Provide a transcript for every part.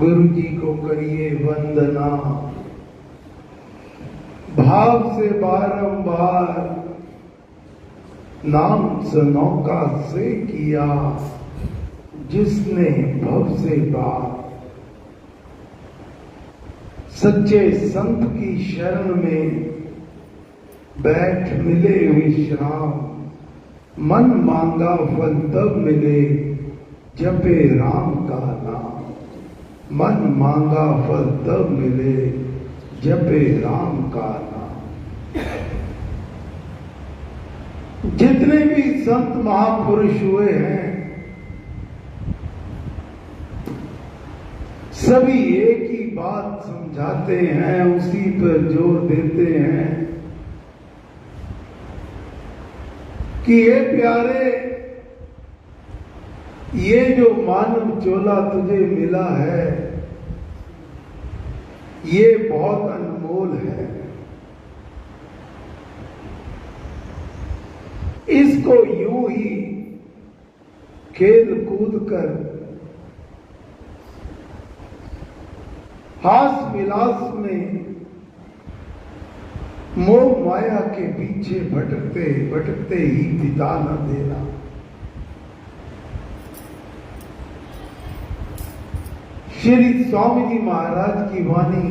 गुरु जी को करिए वंदना, भाव से बारंबार नाम सनौका से किया, जिसने भव से बार। सच्चे संत की शरण में बैठ मिले विश्राम, मन मांगा फल तब मिले जपे राम का नाम। मन मांगा फल तब मिले जपे राम का नाम। जितने भी संत महापुरुष हुए हैं, सभी एक ही बात समझाते हैं, उसी पर जोर देते हैं कि ये प्यारे, ये जो मानव चोला तुझे मिला है, ये बहुत अनमोल है। इसको यूं ही खेल कूद कर, हास विलास में, मोह माया के पीछे भटकते भटकते ही बिता न देना। श्री स्वामी जी महाराज की वाणी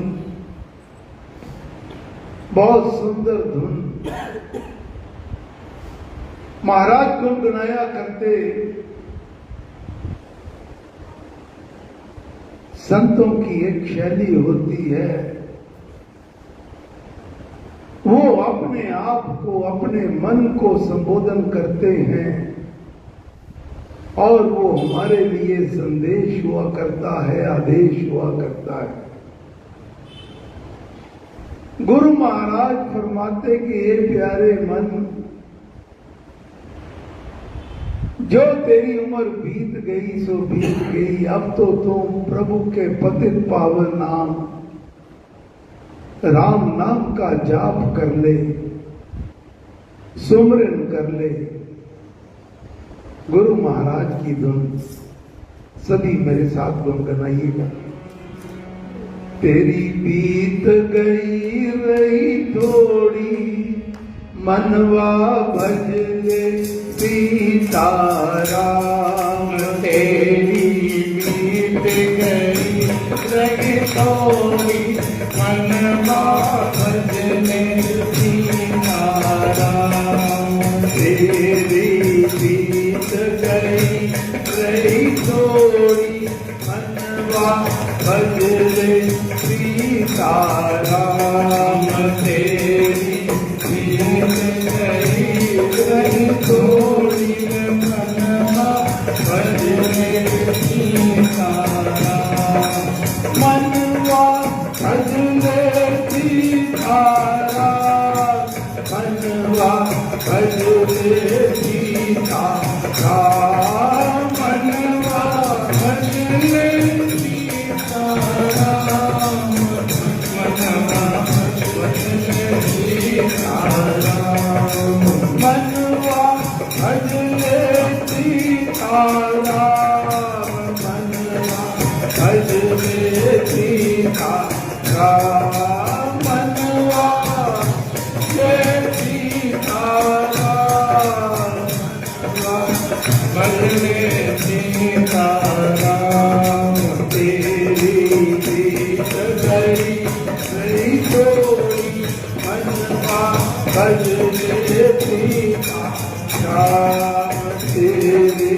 बहुत सुंदर धुन महाराज गुनगुनाया करते। संतों की एक शैली होती है, वो अपने आप को, अपने मन को संबोधन करते हैं और वो हमारे लिए संदेश हुआ करता है, आदेश हुआ करता है। गुरु महाराज फरमाते कि ये प्यारे मन, जो तेरी उम्र बीत गई सो बीत गई, अब तो तुम प्रभु के पतित पावन नाम राम नाम का जाप कर ले, सुमरन कर ले। गुरु महाराज की धुन सभी मेरे साथ गुनगुनाइएगा। तेरी बीत गई रही थोड़ी, मनवा भज ले सीताराम। तेरी बीत गई रही थोड़ी, मनवा भज ले सीताराम। तेरी बीत गई रही थोड़ी, मनवा भज ले सीताराम। तेरी बीत गई रही थोड़ी, मनवा भज ले सीताराम। मनवा भज ले सीताराम, मनवा भज ले सीताराम, मनवा भज ले सीताराम, मनवा भज ले सीताराम, मनवा भज ले सीताराम, मनवा भज ले सीताराम, मनवा ले सीताराम, भज ले सीताराम। तेरी बीत गई रही थोड़ी, मनवा भज ले सीताराम। तेरी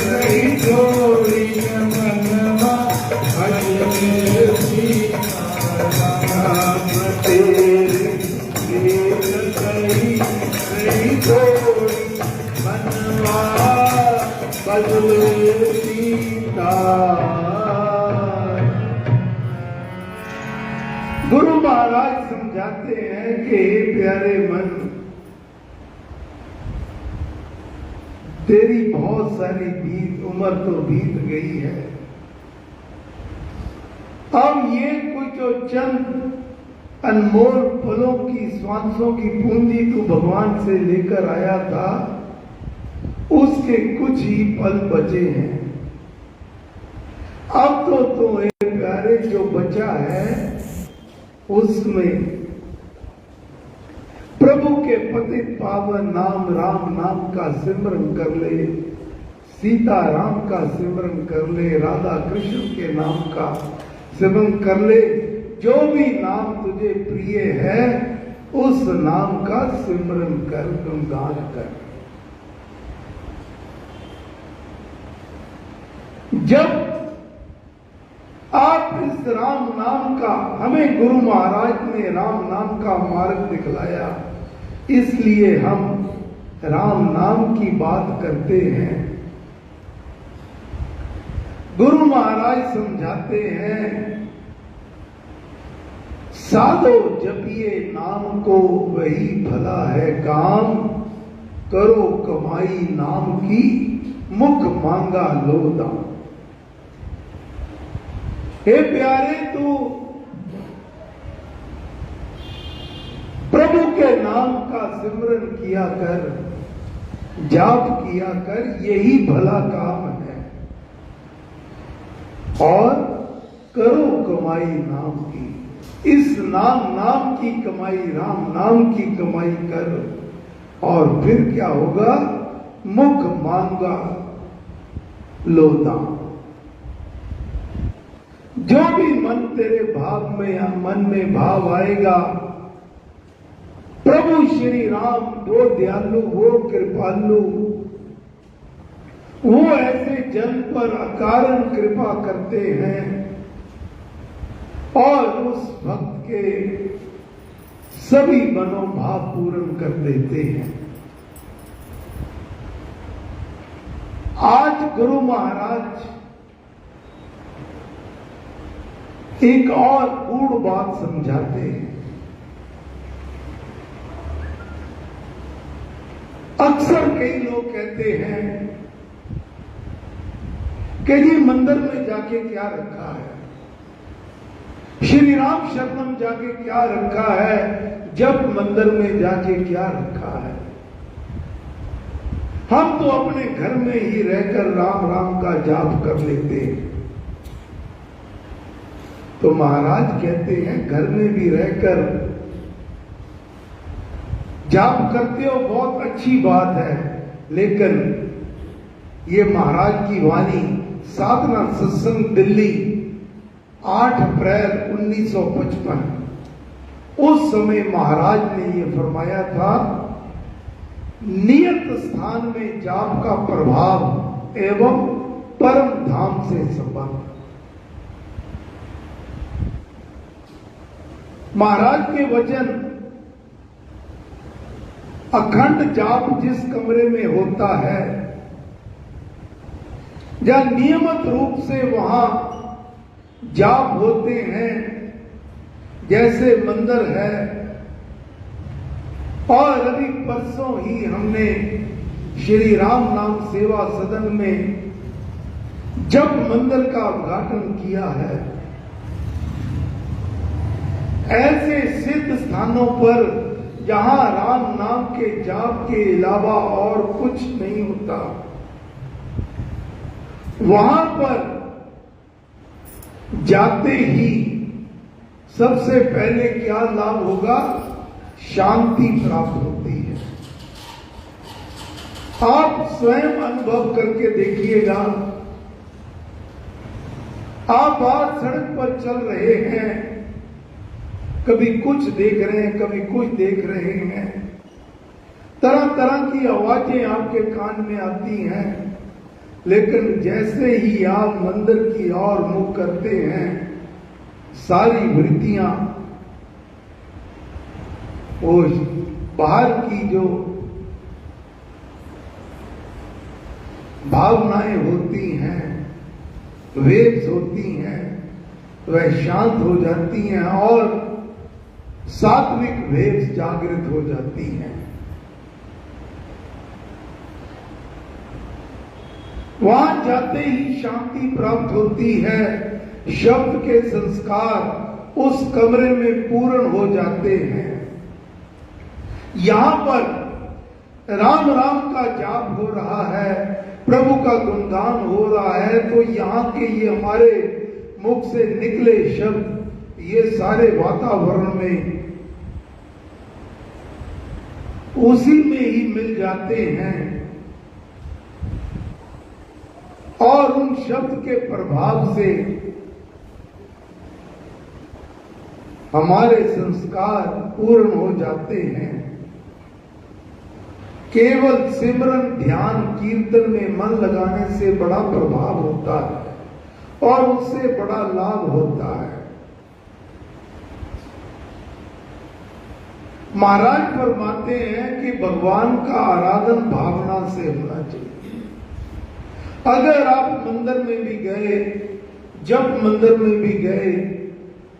रही थोड़ी, मनवा भज ले सीताराम। तेरी बीत गई रही थोड़ी, मनवा भज ले सीताराम। गुरु महाराज समझाते हैं कि हे प्यारे मन, तेरी बहुत सारी उम्र तो बीत गई है। अब ये कुछ जो चंद अनमोल फलों की, श्वासों की पूंजी तू भगवान से लेकर आया था, उसके कुछ ही पल बचे हैं। अब तो एक प्यारे जो बचा है उसमें प्रभु के पतित पावन नाम राम नाम का सिमरन कर ले, सीता राम का सिमरन कर ले, राधा कृष्ण के नाम का सिमरन कर ले। जो भी नाम तुझे प्रिय है उस नाम का सिमरन कर, गुणगान कर। जब आप इस राम नाम का, हमें गुरु महाराज ने राम नाम का मार्ग दिखलाया, इसलिए हम राम नाम की बात करते हैं। गुरु महाराज समझाते हैं, साधो जपिए नाम को वही भला है काम, करो कमाई नाम की मुख मांगा लो दाम। हे प्यारे, तू प्रभु के नाम का सिमरन किया कर, जाप किया कर, यही भला काम है। और करो कमाई नाम की, इस नाम की कमाई, राम नाम की कमाई कर, और फिर क्या होगा? मुख मांगा लो दाम। जो भी मन तेरे भाव में या मन में भाव आएगा, प्रभु श्री राम वो दयालु, वो कृपालु, वो ऐसे जन पर अकारण कृपा करते हैं और उस भक्त के सभी मनोभाव पूर्ण कर देते हैं। आज गुरु महाराज एक और गूढ़ बात समझाते हैं। अक्सर कई लोग कहते हैं कि जी मंदिर में जाके क्या रखा है, श्री राम शरणम जाके क्या रखा है, जब मंदिर में जाके क्या रखा है। हम तो अपने घर में ही रहकर राम राम का जाप कर लेते हैं। तो महाराज कहते हैं, घर में भी रहकर जाप करते हो, बहुत अच्छी बात है, लेकिन ये महाराज की वाणी साधना सत्संग दिल्ली 8 अप्रैल 1955, उस समय महाराज ने ये फरमाया था, नियत स्थान में जाप का प्रभाव एवं परम धाम से संबंध। महाराज के वचन, अखंड जाप जिस कमरे में होता है, जहां नियमित रूप से वहां जाप होते हैं, जैसे मंदिर है। और अभी परसों ही हमने श्री राम नाम सेवा सदन में जब मंदिर का उद्घाटन किया है, ऐसे सिद्ध स्थानों पर जहां राम नाम के जाप के अलावा और कुछ नहीं होता, वहां पर जाते ही सबसे पहले क्या लाभ होगा? शांति प्राप्त होती है। आप स्वयं अनुभव करके देखिएगा। आप आज सड़क पर चल रहे हैं, कभी कुछ देख रहे हैं, कभी कुछ देख रहे हैं, तरह तरह की आवाजें आपके कान में आती हैं, लेकिन जैसे ही आप मंदिर की ओर मुख करते हैं, सारी वृत्तियां, वो बाहर की जो भावनाएं होती हैं, वेव्स होती हैं, वह शांत हो जाती हैं और सात्विक वेव्स जागृत हो जाती हैं। वहां जाते ही शांति प्राप्त होती है, शब्द के संस्कार उस कमरे में पूर्ण हो जाते हैं। यहां पर राम राम का जाप हो रहा है, प्रभु का गुणगान हो रहा है, तो यहाँ के ये हमारे मुख से निकले शब्द ये सारे वातावरण में उसी में ही मिल जाते हैं और उन शब्द के प्रभाव से हमारे संस्कार पूर्ण हो जाते हैं। केवल सिमरन ध्यान कीर्तन में मन लगाने से बड़ा प्रभाव होता है और उससे बड़ा लाभ होता है। महाराज फरमाते हैं कि भगवान का आराधन भावना से होना चाहिए। अगर आप मंदिर में भी गए, जब मंदिर में भी गए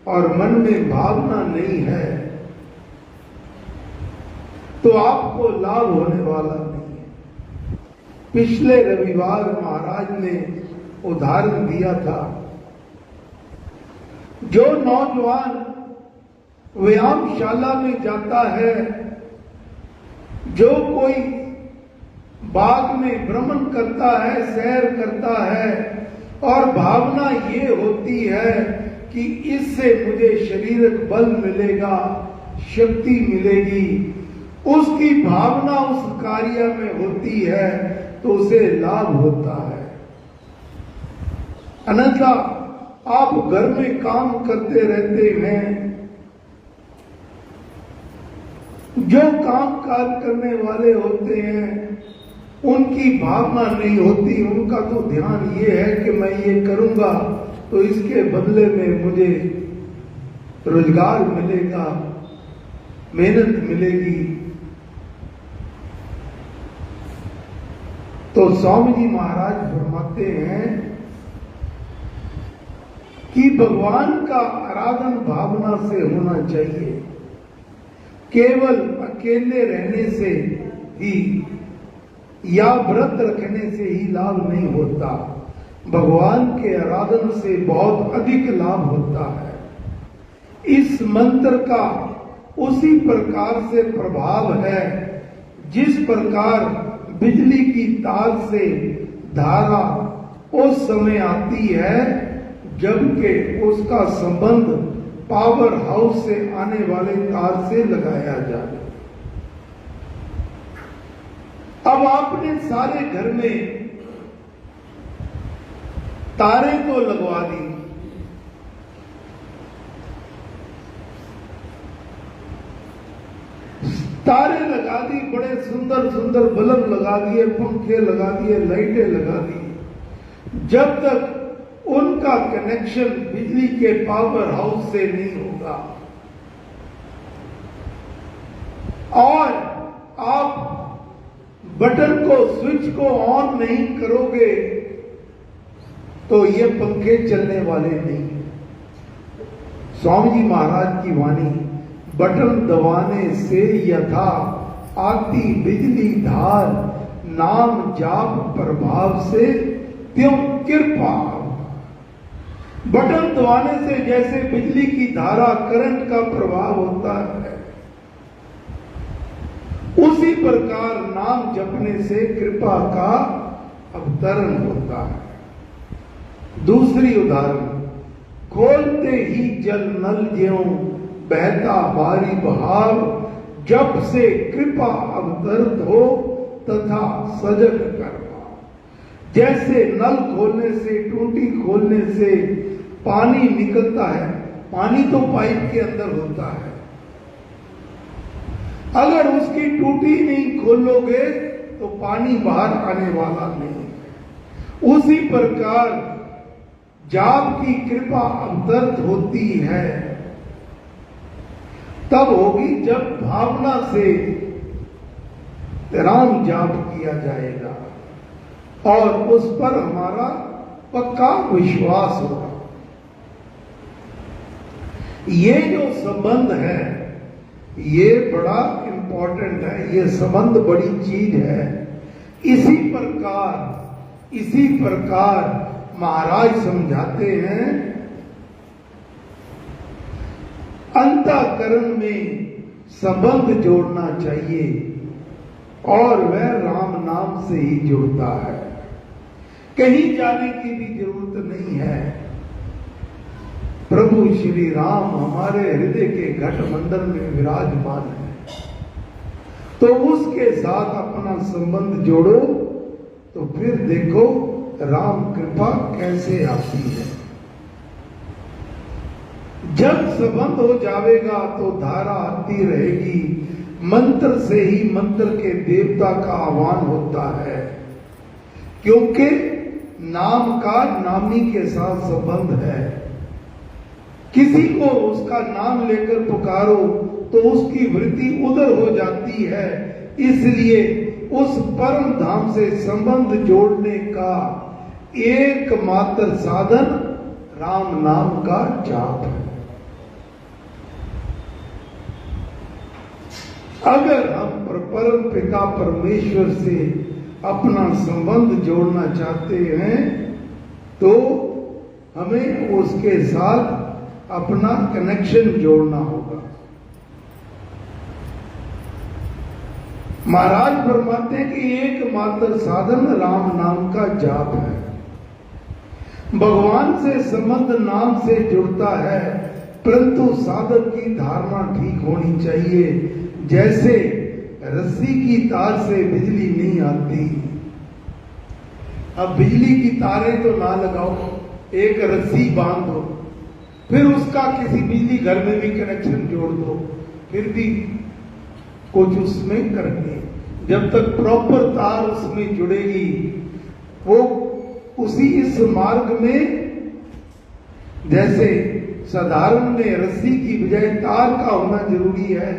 और मन में भावना नहीं है तो आपको लाभ होने वाला नहीं है। पिछले रविवार महाराज ने उदाहरण दिया था, जो नौजवान व्यायामशाला में जाता है, जो कोई बाग में भ्रमण करता है, सैर करता है और भावना ये होती है कि इससे मुझे शारीरिक बल मिलेगा, शक्ति मिलेगी, उसकी भावना उस कार्य में होती है तो उसे लाभ होता है। अन्यथा आप घर में काम करते रहते हैं, जो काम काज करने वाले होते हैं उनकी भावना नहीं होती, उनका तो ध्यान ये है कि मैं ये करूंगा तो इसके बदले में मुझे रोजगार मिलेगा, मेहनत मिलेगी। तो स्वामी जी महाराज फरमाते हैं कि भगवान का आराधन भावना से होना चाहिए। केवल अकेले रहने से ही या व्रत रखने से ही लाभ नहीं होता, भगवान के आराधन से बहुत अधिक लाभ होता है। इस मंत्र का उसी प्रकार से प्रभाव है जिस प्रकार बिजली की तार से धारा उस समय आती है जबकि उसका संबंध पावर हाउस से आने वाले तार से लगाया जाए। अब आपने सारे घर में तारे तो लगवा दी, तारे लगा दी, बड़े सुंदर सुंदर बल्ब लगा दिए, पंखे लगा दिए, लाइटें लगा दी। जब तक उनका कनेक्शन बिजली के पावर हाउस से नहीं होगा और आप बटन को, स्विच को ऑन नहीं करोगे तो ये पंखे चलने वाले नहीं। स्वामी जी महाराज की वाणी, बटन दबाने से यथा आती बिजली धार, नाम जाप प्रभाव से त्यों कृपा। बटन दबाने से जैसे बिजली की धारा, करंट का प्रभाव होता है, उसी प्रकार नाम जपने से कृपा का अवतरण होता है। दूसरी उदाहरण, खोलते ही जल नल ज्यों बहता बारी बहाव, जब से कृपा अवतरित हो तथा सजग करवा। जैसे नल खोलने से, टूटी खोलने से पानी निकलता है, पानी तो पाइप के अंदर होता है, अगर उसकी टूटी नहीं खोलोगे तो पानी बाहर आने वाला नहीं। उसी प्रकार जाप की कृपा अवतरित होती है तब होगी जब भावना से राम जाप किया जाएगा और उस पर हमारा पक्का विश्वास होगा। ये जो संबंध है ये बड़ा इंपॉर्टेंट है, ये संबंध बड़ी चीज है। इसी प्रकार महाराज समझाते हैं, अंतःकरण में संबंध जोड़ना चाहिए और वह राम नाम से ही जुड़ता है। कहीं जाने की भी जरूरत नहीं है। प्रभु श्री राम हमारे हृदय के घट मंडल में विराजमान है, तो उसके साथ अपना संबंध जोड़ो, तो फिर देखो राम कृपा कैसे आती है। जब संबंध हो जाएगा तो धारा आती रहेगी। मंत्र से ही मंत्र के देवता का आह्वान होता है, क्योंकि नाम का नामी के साथ संबंध है। किसी को उसका नाम लेकर पुकारो तो उसकी वृत्ति उधर हो जाती है। इसलिए उस परम धाम से संबंध जोड़ने का एकमात्र साधन राम नाम का जाप है। अगर हम परम पिता परमेश्वर से अपना संबंध जोड़ना चाहते हैं तो हमें उसके साथ अपना कनेक्शन जोड़ना होगा। महाराज फरमाते हैं कि एकमात्र साधन राम नाम का जाप है। भगवान से संबंध नाम से जुड़ता है, परंतु साधक की धारणा ठीक होनी चाहिए। जैसे रस्सी की तार से बिजली नहीं आती। अब बिजली की तारें तो ना लगाओ, एक रस्सी बांध दो, फिर उसका किसी बिजली घर में भी कनेक्शन जोड़ दो, फिर भी कुछ उसमें करनी। जब तक प्रॉपर तार उसमें जुड़ेगी, वो उसी इस मार्ग में जैसे साधारण में रस्सी की बजाय तार का होना जरूरी है,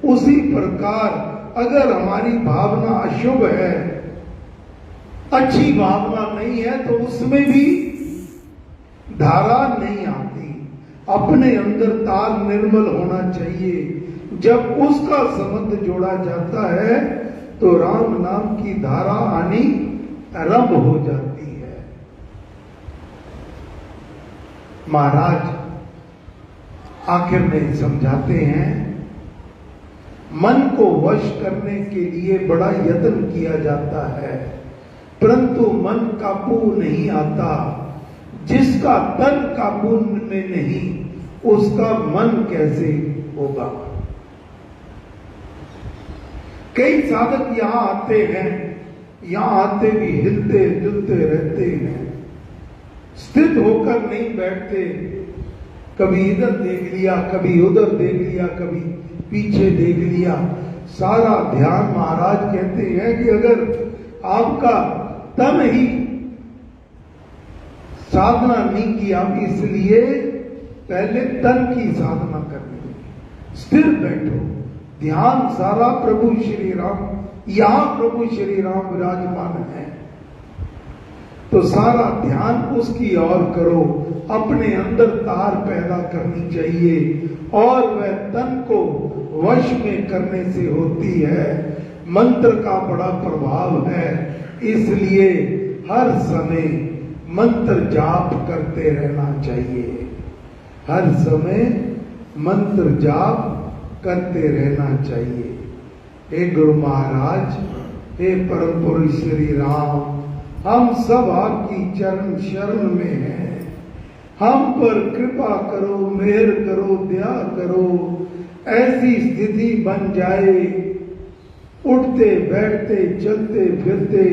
उसी प्रकार अगर हमारी भावना अशुभ है, अच्छी भावना नहीं है, तो उसमें भी धारा नहीं आती। अपने अंदर तार निर्मल होना चाहिए। जब उसका संबंध जोड़ा जाता है तो राम नाम की धारा आनी आरंभ हो जाती है। महाराज आखिर में समझाते हैं, मन को वश करने के लिए बड़ा यत्न किया जाता है, परंतु मन काबू नहीं आता। जिसका तन काबू में नहीं, उसका मन कैसे होगा। कई साधक यहां आते हैं, यहां आते भी हिलते जुलते रहते हैं, स्थित होकर नहीं बैठते। कभी इधर देख लिया, कभी उधर देख लिया, कभी पीछे देख लिया, सारा ध्यान। महाराज कहते हैं कि अगर आपका तन ही साधना नहीं किया, इसलिए पहले तन की साधना करनी है। स्थिर बैठो, ध्यान सारा प्रभु श्री राम, यहां प्रभु श्री राम विराजमान है, तो सारा ध्यान उसकी ओर करो। अपने अंदर तार पैदा करनी चाहिए और वह तन को वश में करने से होती है। मंत्र का बड़ा प्रभाव है, इसलिए हर समय मंत्र जाप करते रहना चाहिए। हर समय मंत्र जाप करते रहना चाहिए। हे गुरु महाराज, हे परम पुरुष श्री राम, हम सब आपकी चरण शरण में हैं। हम पर कृपा करो, मेहर करो, दया करो। ऐसी स्थिति बन जाए, उठते बैठते चलते फिरते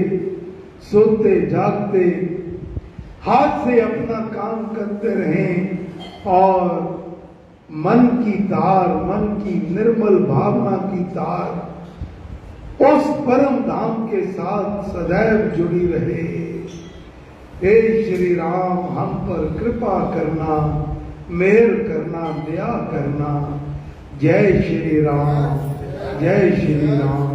सोते जागते हाथ से अपना काम करते रहें और मन की तार, मन की निर्मल भावना की तार उस परम धाम के साथ सदैव जुड़ी रहे। हे श्री राम, हम पर कृपा करना, मेहर करना, दया करना। जय श्री राम, जय श्री राम।